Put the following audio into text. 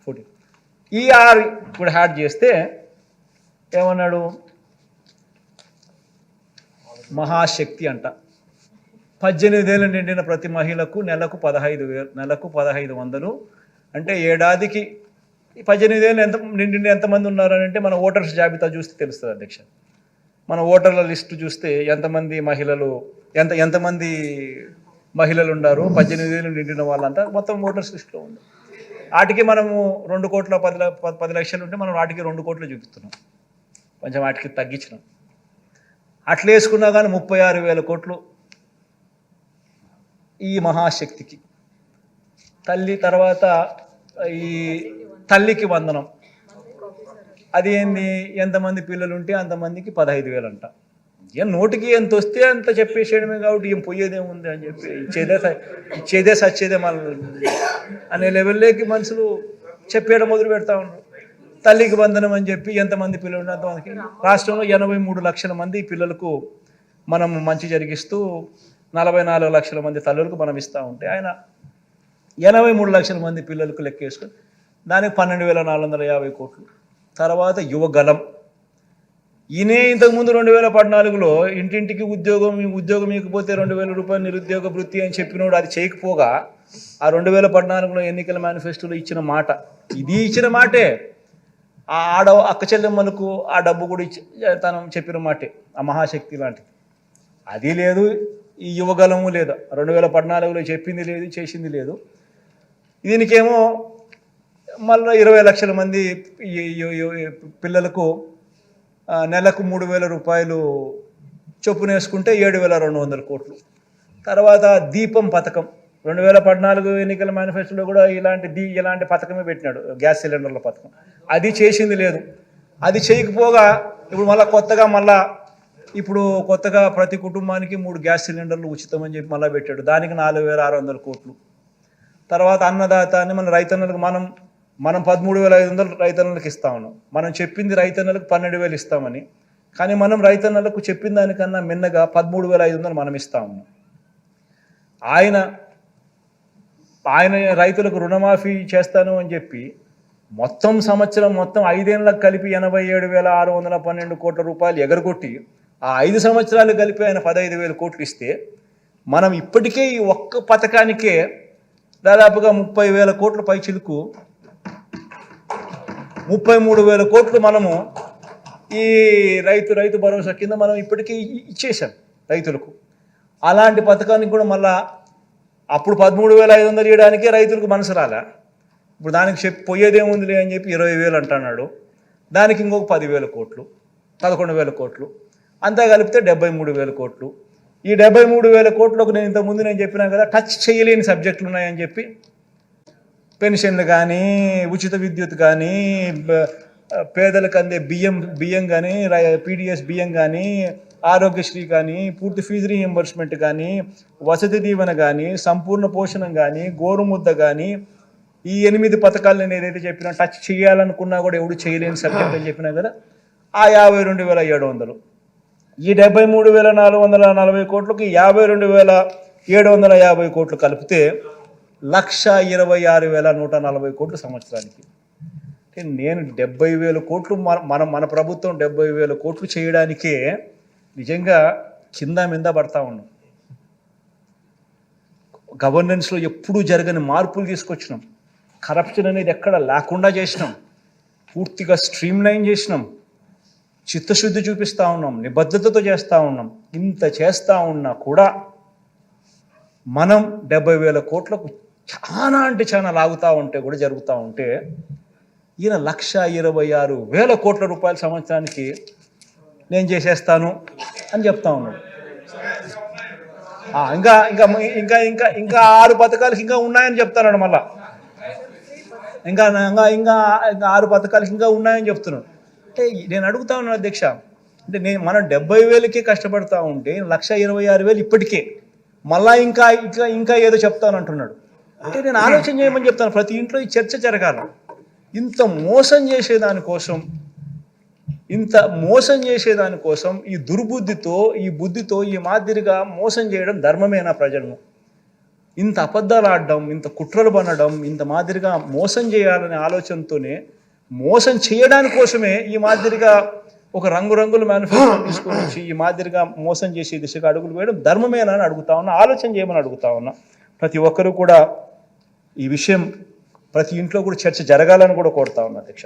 14 ER ఇప్పుడు add చేస్తే ఏమన్నాడు, మహాశక్తి అంట. 18 ఏళ్ళు నిండిన ప్రతి మహిళకు నెలకు 1500 అంటే ఏడాదికి 18 ఏళ్ళు నిండిన ఎంతమంది ఉన్నారని అంటే మన ఓటర్స్ జాబితా చూస్తే తెలుస్తుంది అధ్యక్ష. మన ఓటర్ల లిస్టు చూస్తే ఎంతమంది మహిళలు ఉన్నారు, 18 ఏళ్ళు నిండిన వాళ్ళంతా మొత్తం ఓటర్స్ లిస్టులో ఉంది. వాటికి మనము 2,10 లక్షలు ఉంటే మనం వాటికి 2 కోట్లు చూపిస్తున్నాం, కొంచెం వాటికి తగ్గించినాం. అట్లా వేసుకున్నా కానీ 36,000 కోట్లు ఈ మహాశక్తికి. తల్లి తర్వాత ఈ తల్లికి వందనం, అది ఏంది, ఎంతమంది పిల్లలు ఉంటే అంతమందికి 15,000 అంట. ఏం నోటికి ఎంత వస్తే అంత చెప్పేసేయడమే, కాబట్టి ఏం పోయేదేముంది అని చెప్పి ఇచ్చేదే సచ్చేదే మన అనే లెవెల్లోకి మనుషులు చెప్పేయడం మొదలు పెడతా ఉన్నారు. తల్లికి వందనం అని చెప్పి ఎంతమంది పిల్లలు ఉంటే అంతమందికి. రాష్ట్రంలో 83 లక్షల మంది పిల్లలకు మనం మంచి జరిగిస్తూ 44 లక్షల మంది తల్లులకు మనం ఇస్తూ ఉంటే ఆయన 83 లక్షల మంది పిల్లలకు లెక్కేసుకొని దానికి 12,450 కోట్లు. తర్వాత యువగలం, ఈయనే ఇంతకుముందు 2014లో ఇంటింటికి ఉద్యోగం ఇకపోతే 2,000 రూపాయలు నిరుద్యోగ వృత్తి అని చెప్పినోడు అది చేయకపోగా ఆ 2014లో ఎన్నికల మేనిఫెస్టోలో ఇచ్చిన మాట, ఇది ఇచ్చిన మాటే. ఆ అక్క చెల్లెమ్మలకు ఆ డబ్బు కూడా తను చెప్పిన మాటే, ఆ మహాశక్తి లాంటిది. అది లేదు, ఈ యువగలము లేదు. 2014లో చెప్పింది లేదు, చేసింది లేదు. దీనికేమో మళ్ళీ 20 లక్షల మంది పిల్లలకు నెలకు 3,000 రూపాయలు చొప్పున వేసుకుంటే 7,200 కోట్లు. తర్వాత దీపం పథకం, 2014 ఎన్నికల మేనిఫెస్టోలో కూడా ఇలాంటి పథకమే పెట్టినాడు, గ్యాస్ సిలిండర్ల పథకం. అది చేసింది లేదు. అది చేయకపోగా ఇప్పుడు కొత్తగా ప్రతి కుటుంబానికి 3 గ్యాస్ సిలిండర్లు ఉచితమని చెప్పి మళ్ళీ పెట్టాడు, దానికి 4,600 కోట్లు. తర్వాత అన్నదాత అని మన రైతన్నలకు మనం 13,500 రైతన్నలకు ఇస్తా ఉన్నాం. మనం చెప్పింది రైతన్నలకు 12,000 ఇస్తామని, కానీ మనం రైతన్నలకు చెప్పిన దానికన్నా మిన్నగా 13,500 మనం ఇస్తా ఉన్నాం. ఆయన రైతులకు రుణమాఫీ చేస్తాను అని చెప్పి మొత్తం 5 ఏళ్ళకు కలిపి 87,612 కోట్ల రూపాయలు ఎగరగొట్టి ఆ 5 సంవత్సరాలు కలిపి ఆయన 15,000 కోట్లు ఇస్తే మనం ఇప్పటికే ఈ ఒక్క పథకానికే దాదాపుగా 30,000 కోట్ల పైచిలుకు 33,000 కోట్లు మనము ఈ రైతు భరోసా కింద మనం ఇప్పటికీ ఇచ్చేసాం రైతులకు. అలాంటి పథకానికి కూడా మళ్ళా అప్పుడు 13,500 ఇవ్వడానికే రైతులకు మనసు రాలే. ఇప్పుడు దానికి పోయేదేముందిలే అని చెప్పి 20,000 అంటున్నాడు. దానికి ఇంకొక 10,000 కోట్లు, 11,000 కోట్లు, అంతా కలిపితే 73,000 కోట్లు. ఈ 73,000 కోట్లకు నేను ఇంతకుముందు చెప్పినా కదా, టచ్ చేయలేని సబ్జెక్టులు ఉన్నాయని చెప్పి పెన్షన్లు కానీ, ఉచిత విద్యుత్ కానీ, పేదలకు అందే బియ్యం కానీ, పీడిఎస్ బియ్యం కానీ, ఆరోగ్యశ్రీ కానీ, పూర్తి ఫీజు రీఎంబర్స్మెంట్ కానీ, వసతి దీవెన కానీ, సంపూర్ణ పోషణం కానీ, గోరుముద్ద కానీ, ఈ 8 పథకాలు నేను ఏదైతే చెప్పినా టచ్ చేయాలనుకున్నా కూడా ఎవడు చేయలేని సబ్జెక్ట్ అని చెప్పినా కదా, ఆ 52,700. ఈ 73,440 కోట్లకి 52,750 కోట్లు కలిపితే 1,26,140 సంవత్సరానికి. అంటే నేను 70,000 కోట్లు మన ప్రభుత్వం 70,000 కోట్లు చేయడానికే నిజంగా కింద మీద పడతా ఉన్నాం. గవర్నెన్స్లో ఎప్పుడూ జరగని మార్పులు తీసుకొచ్చినాం. కరప్షన్ అనేది ఎక్కడ లేకుండా చేసినాం, పూర్తిగా స్ట్రీమ్లైన్ చేసినాం, చిత్తశుద్ధి చూపిస్తూ ఉన్నాం, నిబద్ధతతో చేస్తూ ఉన్నాం. ఇంత చేస్తూ ఉన్నా కూడా మనం 70,000 కోట్లకు చాలా లాగుతూ ఉంటే కూడా జరుగుతూ ఉంటే ఈయన 1,26,000 కోట్ల రూపాయల సంవత్సరానికి నేను చేసేస్తాను అని చెప్తా ఉన్నాడు. ఇంకా ఇంకా ఇంకా ఇంకా ఇంకా 6 పథకాలకి ఇంకా ఉన్నాయని చెప్తున్నాడు. మళ్ళా ఇంకా ఇంకా ఇంకా 6 పథకాలకి ఇంకా ఉన్నాయని చెప్తున్నాడు. అంటే నేను అడుగుతా ఉన్నాను అధ్యక్ష, అంటే మనం 70,000కే కష్టపడతా ఉంటే 1,26,000 ఇప్పటికే మళ్ళా ఇంకా ఏదో చెప్తానంటున్నాడు. అంటే నేను ఆలోచన చేయమని చెప్తాను. ప్రతి ఇంట్లో ఈ చర్చ జరగాలి. ఇంత మోసం చేసేదానికోసం ఈ దుర్బుద్ధితో ఈ మాదిరిగా మోసం చేయడం ధర్మమేనా? ప్రజలను ఇంత అబద్ధాలు ఆడడం, ఇంత కుట్రలు పనడం, ఇంత మాదిరిగా మోసం చేయాలనే ఆలోచనతోనే, మోసం చేయడానికి కోసమే ఈ మాదిరిగా ఒక రంగురంగుల మేనిఫెస్టో తీసుకొని వచ్చి ఈ మాదిరిగా మోసం చేసే దిశగా అడుగులు వేయడం ధర్మమేనా అని అడుగుతా ఉన్నా, ఆలోచన చేయమని అడుగుతా ఉన్నా. ప్రతి ఒక్కరూ కూడా ఈ విషయం ప్రతి ఇంట్లో కూడా చర్చ జరగాలని కూడా కోరుతా ఉన్నా అధ్యక్ష.